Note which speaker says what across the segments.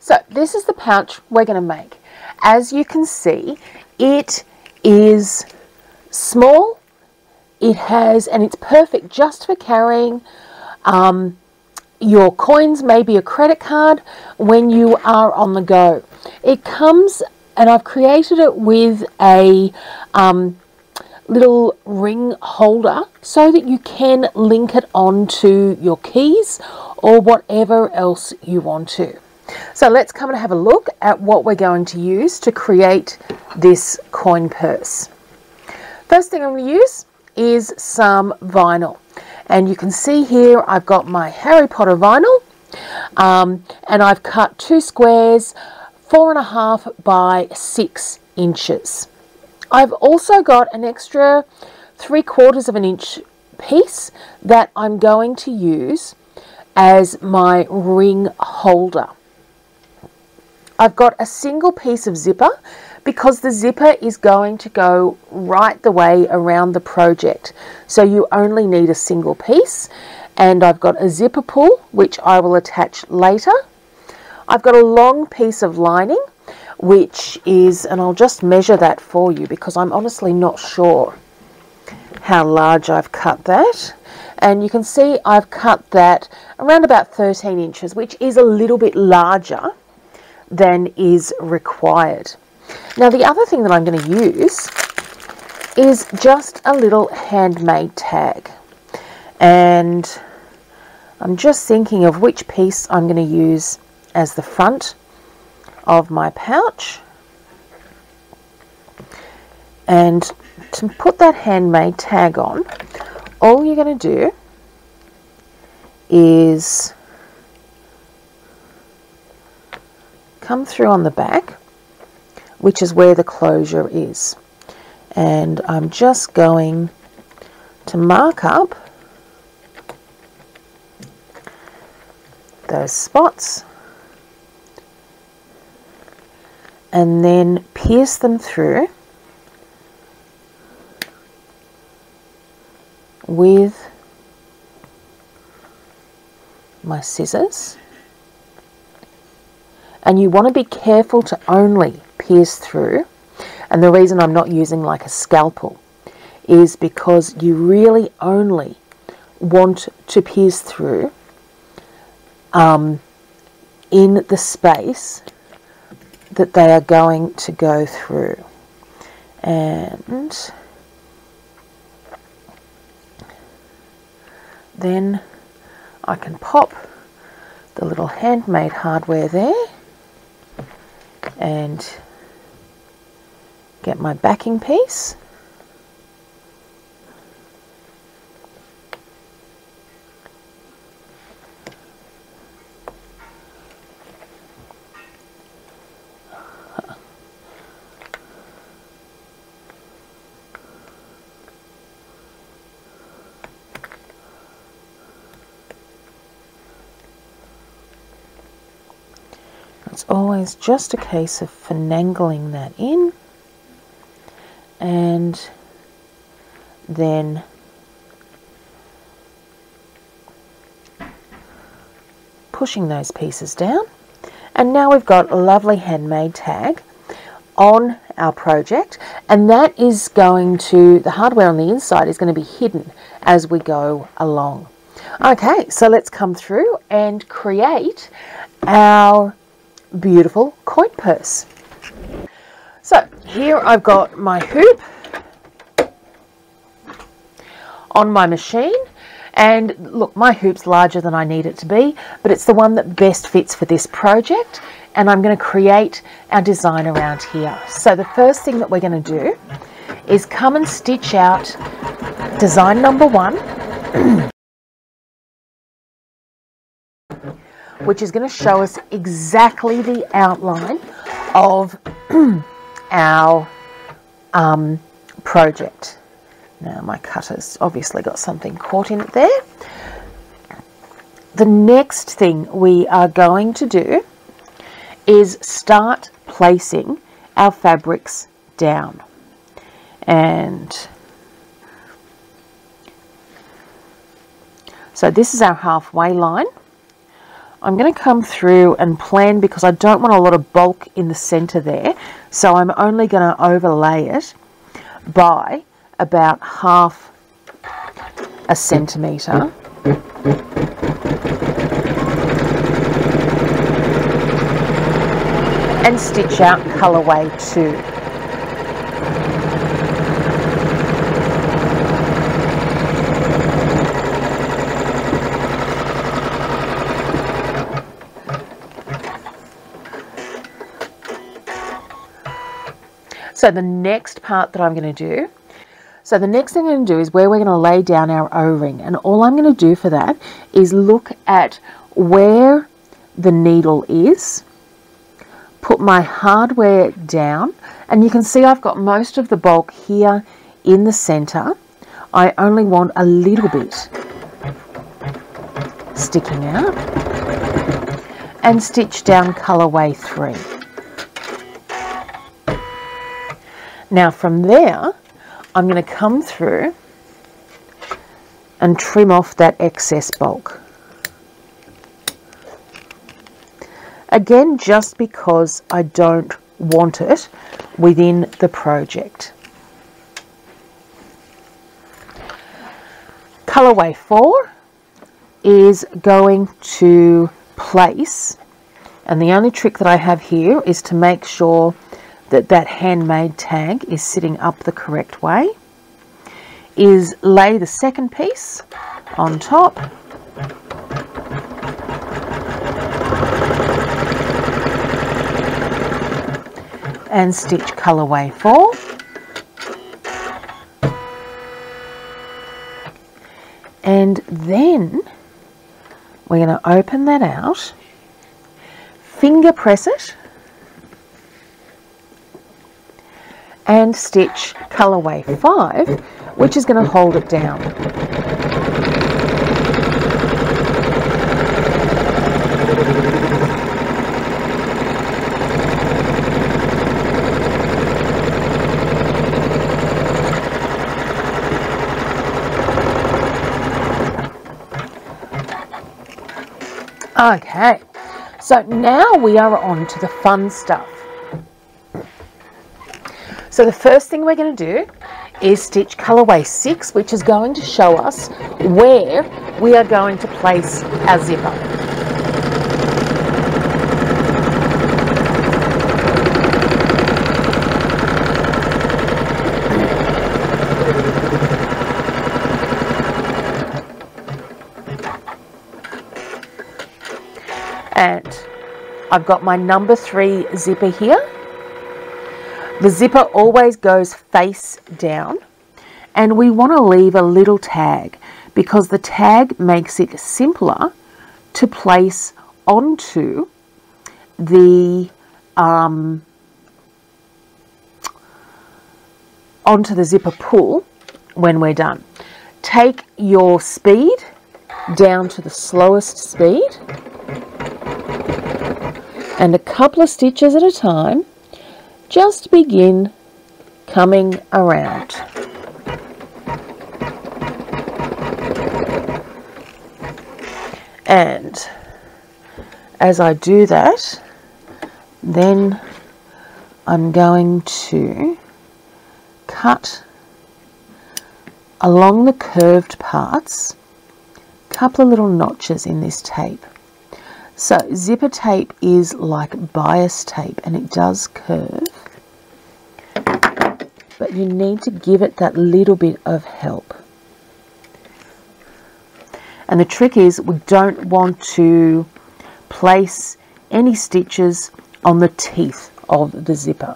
Speaker 1: So this is the pouch we're going to make. As you can see, it is small. It has, and it's perfect just for carrying your coins, maybe a credit card, when you are on the go. It comes, and I've created it with a little ring holder so that you can link it onto your keys or whatever else you want to. So let's come and have a look at what we're going to use to create this coin purse. First thing I'm going to use is some vinyl, and you can see here I've got my Harry Potter vinyl, and I've cut 2 squares 4.5 by 6 inches. I've also got an extra 3/4 inch piece that I'm going to use as my ring holder. I've got a single piece of zipper because the zipper is going to go right the way around the project. So you only need a single piece, and I've got a zipper pull which I will attach later. I've got a long piece of lining which is, and I'll just measure that for you because I'm honestly not sure how large I've cut that. And you can see I've cut that around about 13 inches, which is a little bit larger than is required. Now the other thing that I'm going to use is just a little handmade tag, and I'm just thinking of which piece I'm going to use as the front of my pouch. And to put that handmade tag on, all you're going to do is come through on the back, which is where the closure is, and I'm just going to mark up those spots and then pierce them through with my scissors. And you want to be careful to only pierce through, and the reason I'm not using like a scalpel is because you really only want to pierce through in the space that they are going to go through. And then I can pop the little handmade hardware there and get my backing piece. It's always just a case of finagling that in and then pushing those pieces down. And now we've got a lovely handmade tag on our project, and that is going to, the hardware on the inside is going to be hidden as we go along. Okay, so let's come through and create our beautiful coin purse. So here I've got my hoop on my machine, and look, my hoop's larger than I need it to be, but it's the one that best fits for this project, and I'm going to create our design around here. So the first thing that we're going to do is come and stitch out design number 1, which is going to show us exactly the outline of our project. Now my cutter's obviously got something caught in it there. The next thing we are going to do is start placing our fabrics down. And so this is our halfway line I'm going to come through and plan, because I don't want a lot of bulk in the center there, so I'm only going to overlay it by about half a centimetre. And stitch out colourway 2. So the next part that I'm going to do, so the next thing I'm going to do is where we're going to lay down our O-ring, and all I'm going to do for that is look at where the needle is, put my hardware down, and you can see I've got most of the bulk here in the center. I only want a little bit sticking out, and stitch down colourway 3. Now from there, I'm going to come through and trim off that excess bulk. Again, just because I don't want it within the project. Colourway 4 is going to place, and the only trick that I have here is to make sure that that handmade tag is sitting up the correct way, is lay the second piece on top, and stitch colourway 4, and then we're going to open that out, finger press it, and stitch colourway 5, which is going to hold it down. Okay, so now we are on to the fun stuff. So the first thing we're going to do is stitch colourway 6, which is going to show us where we are going to place our zipper. And I've got my number 3 zipper here. The zipper always goes face down, and we want to leave a little tag because the tag makes it simpler to place onto the zipper pull when we're done. Take your speed down to the slowest speed, and a couple of stitches at a time, just begin coming around. And as I do that, then I'm going to cut along the curved parts, a couple of little notches in this tape. So zipper tape is like bias tape, and it does curve, but you need to give it that little bit of help. And the trick is we don't want to place any stitches on the teeth of the zipper.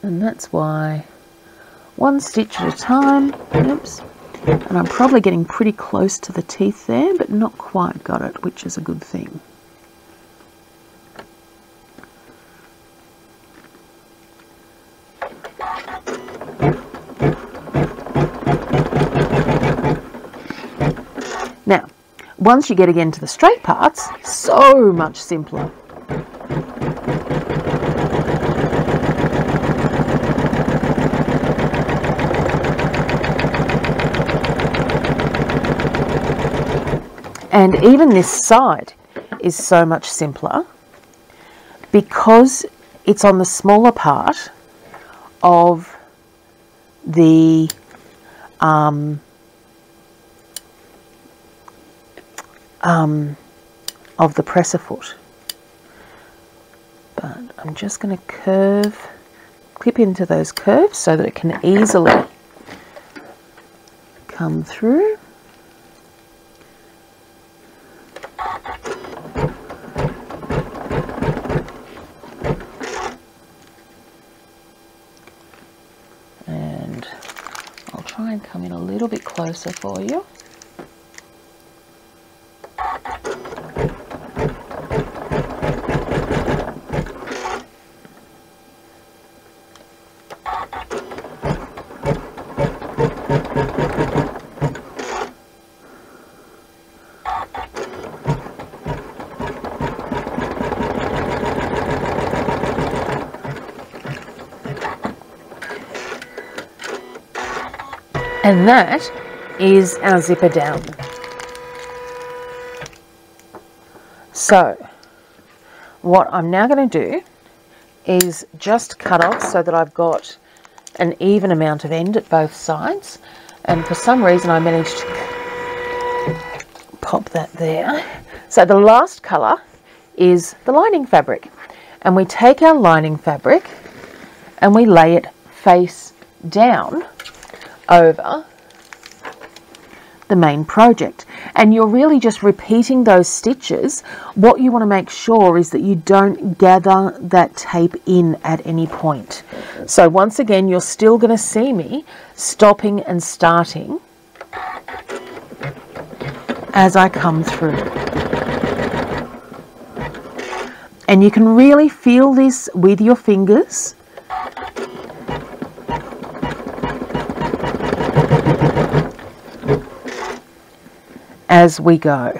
Speaker 1: And that's why one stitch at a time. Oops. And I'm probably getting pretty close to the teeth there, but not quite got it, which is a good thing. Now, once you get again to the straight parts, so much simpler. And even this side is so much simpler because it's on the smaller part of the presser foot. But I'm just going to clip into those curves so that it can easily come through. And I'll try and come in a little bit closer for you. And that is our zipper down. So what I'm now going to do is just cut off so that I've got an even amount of end at both sides. And for some reason I managed to pop that there. So the last colour is the lining fabric. And we take our lining fabric and we lay it face down over the main project, and you're really just repeating those stitches. What you want to make sure is that you don't gather that tape in at any point. So once again, you're still going to see me stopping and starting as I come through, and you can really feel this with your fingers. As we go.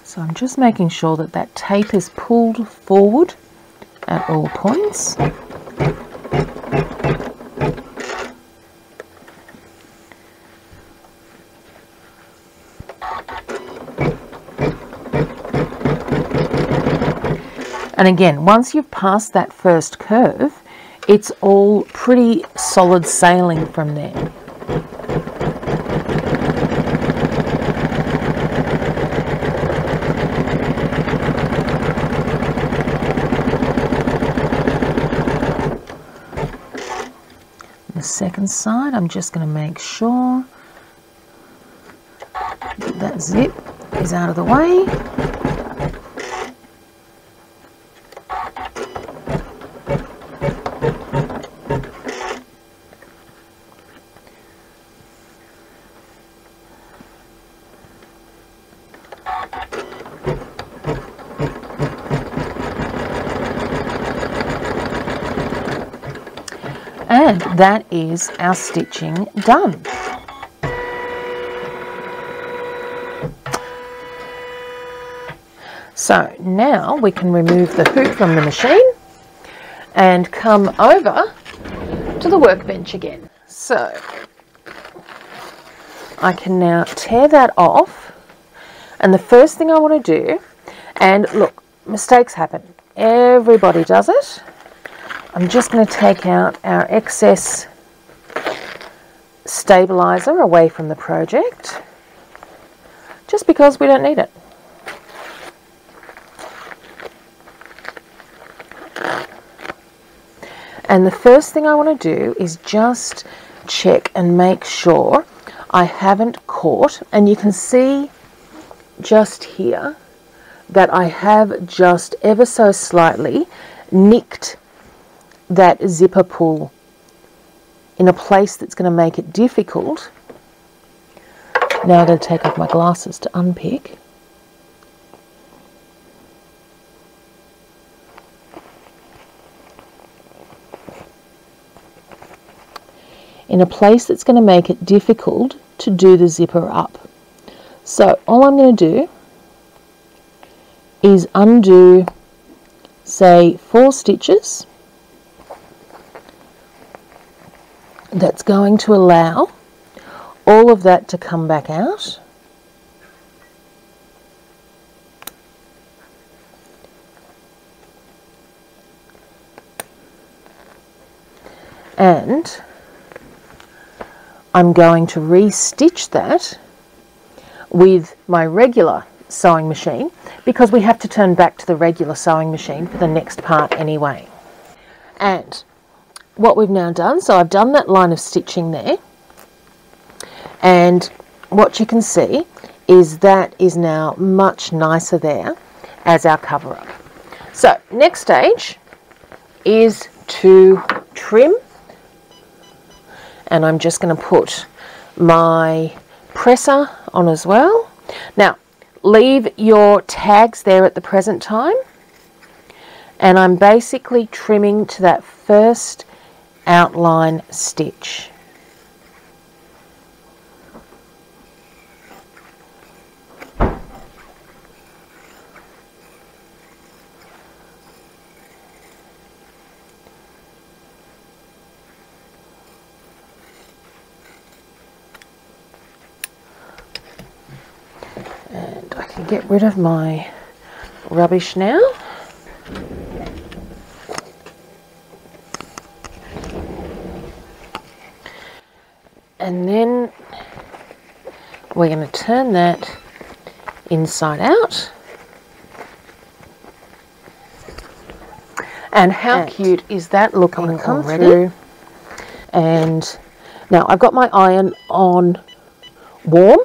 Speaker 1: So I'm just making sure that that tape is pulled forward at all points. And again, once you've passed that first curve, it's all pretty solid sailing from there. The second side, I'm just going to make sure that zip is out of the way. And that is our stitching done. So now we can remove the hoop from the machine and come over to the workbench again. So I can now tear that off, and the first thing I want to do, and look, mistakes happen, everybody does it. I'm just going to take out our excess stabilizer away from the project, just because we don't need it. And the first thing I want to do is just check and make sure I haven't caught, and you can see just here that I have just ever so slightly nicked that zipper pull in a place that's going to make it difficult. Now I'm going to take off my glasses to unpick. in a place that's going to make it difficult to do the zipper up. So all I'm going to do is undo, say, 4 stitches. That's going to allow all of that to come back out. And I'm going to re-stitch that with my regular sewing machine, because we have to turn back to the regular sewing machine for the next part anyway. And what we've now done, so I've done that line of stitching there, and what you can see is that is now much nicer there as our cover up. So next stage is to trim, and I'm just going to put my presser on as well. Now leave your tags there at the present time, and I'm basically trimming to that first outline stitch. And I can get rid of my rubbish now. And then we're going to turn that inside out. And how cute is that looking already? And now I've got my iron on warm,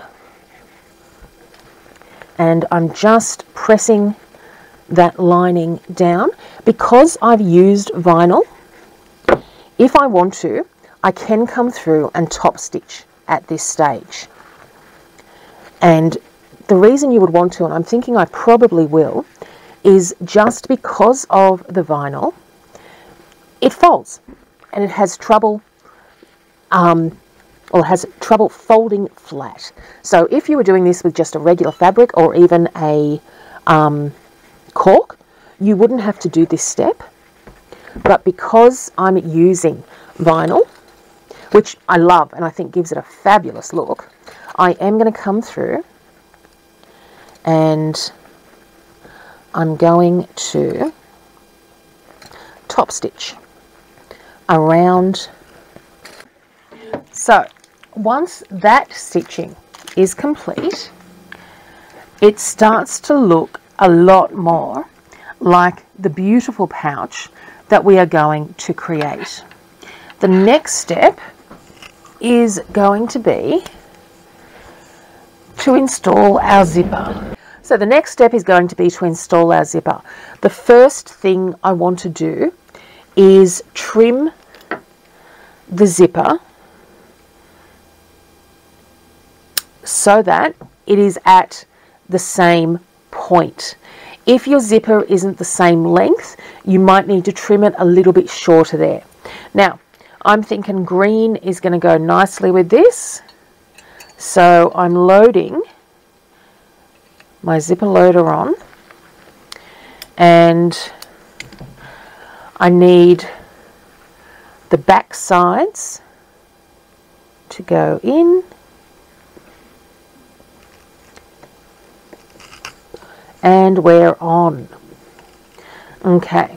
Speaker 1: and I'm just pressing that lining down. Because I've used vinyl, if I want to, I can come through and top stitch at this stage. And the reason you would want to, and I'm thinking I probably will, is just because of the vinyl, it folds and it has trouble folding flat. So if you were doing this with just a regular fabric or even a cork, you wouldn't have to do this step. But because I'm using vinyl, which I love and I think gives it a fabulous look, I am going to come through and I'm going to top stitch around. So once that stitching is complete, it starts to look a lot more like the beautiful pouch that we are going to create. The next step is going to be to install our zipper. So the next step is going to be to install our zipper. The first thing I want to do is trim the zipper so that it is at the same point. If your zipper isn't the same length, you might need to trim it a little bit shorter there. Now, I'm thinking green is going to go nicely with this. So I'm loading my zipper loader on, and I need the back sides to go in, and we're on. Okay,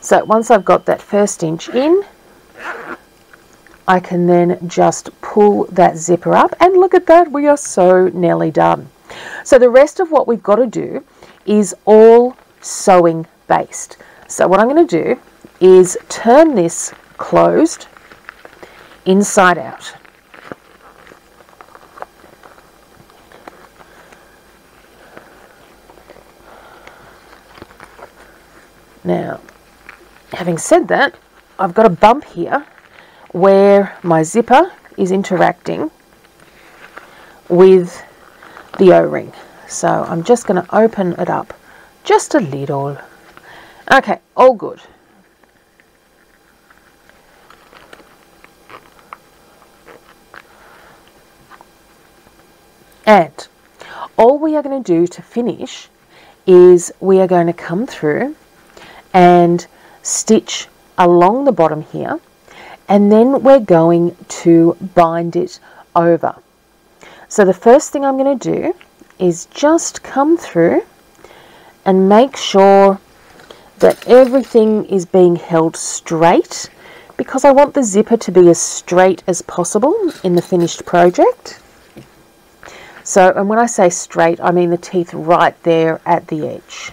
Speaker 1: so once I've got that first inch in, I can then just pull that zipper up, and look at that, we are so nearly done. So the rest of what we've got to do is all sewing based. So what I'm going to do is turn this closed inside out. Now, having said that, I've got a bump here where my zipper is interacting with the O-ring. So I'm just going to open it up just a little. Okay, all good. And all we are going to do to finish is we are going to come through and stitch along the bottom here, and then we're going to bind it over. So the first thing I'm going to do is just come through and make sure that everything is being held straight, because I want the zipper to be as straight as possible in the finished project. So, and when I say straight, I mean the teeth right there at the edge.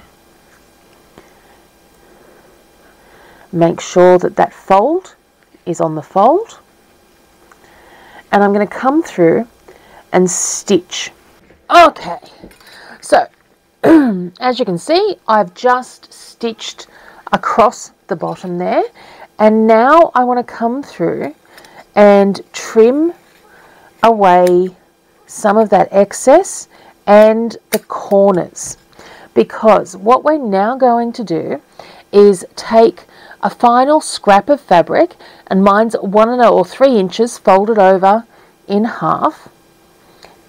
Speaker 1: Make sure that that fold is on the fold. And I'm going to come through and stitch. Okay, so as you can see, I've just stitched across the bottom there. And now I want to come through and trim away some of that excess and the corners, because what we're now going to do is take a final scrap of fabric, and mine's 1 or 3 inches folded over in half,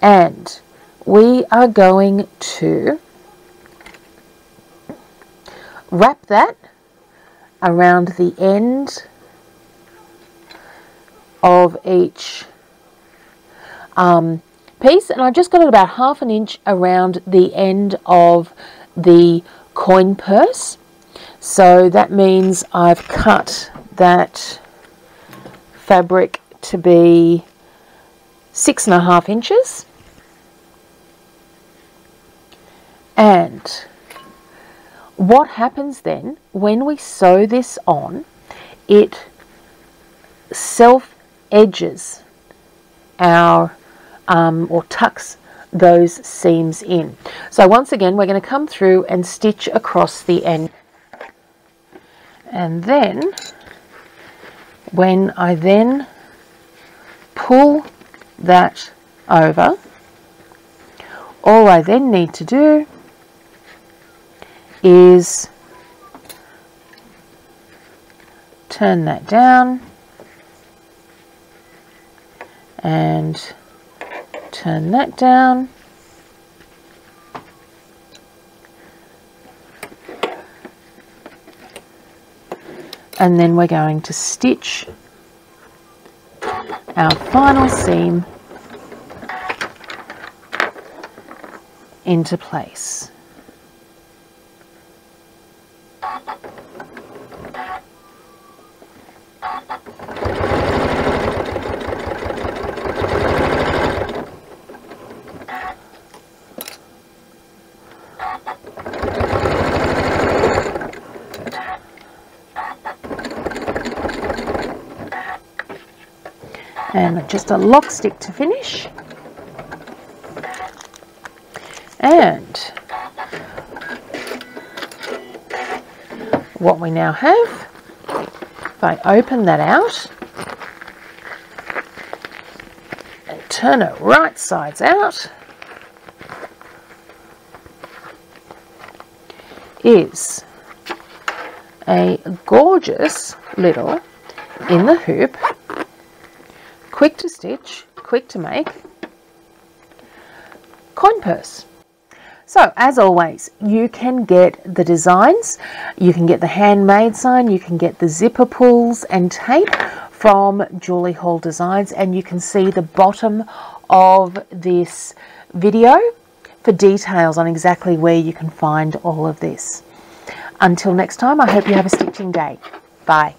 Speaker 1: and we are going to wrap that around the end of each piece, and I've just got it about 1/2 inch around the end of the coin purse. So that means I've cut that fabric to be 6.5 inches. And what happens then when we sew this on, it self edges our or tucks those seams in. So once again, we're going to come through and stitch across the end. And then when I then pull that over, all I then need to do is turn that down and turn that down, and then we're going to stitch our final seam into place. And just a lock stick to finish. And what we now have, if I open that out and turn it right sides out, is a gorgeous little in the hoop, quick to stitch, quick to make coin purse. So as always, you can get the designs, you can get the handmade sign, you can get the zipper pulls and tape from Julie Hall Designs, and you can see the bottom of this video for details on exactly where you can find all of this. Until next time, I hope you have a stitching day. Bye.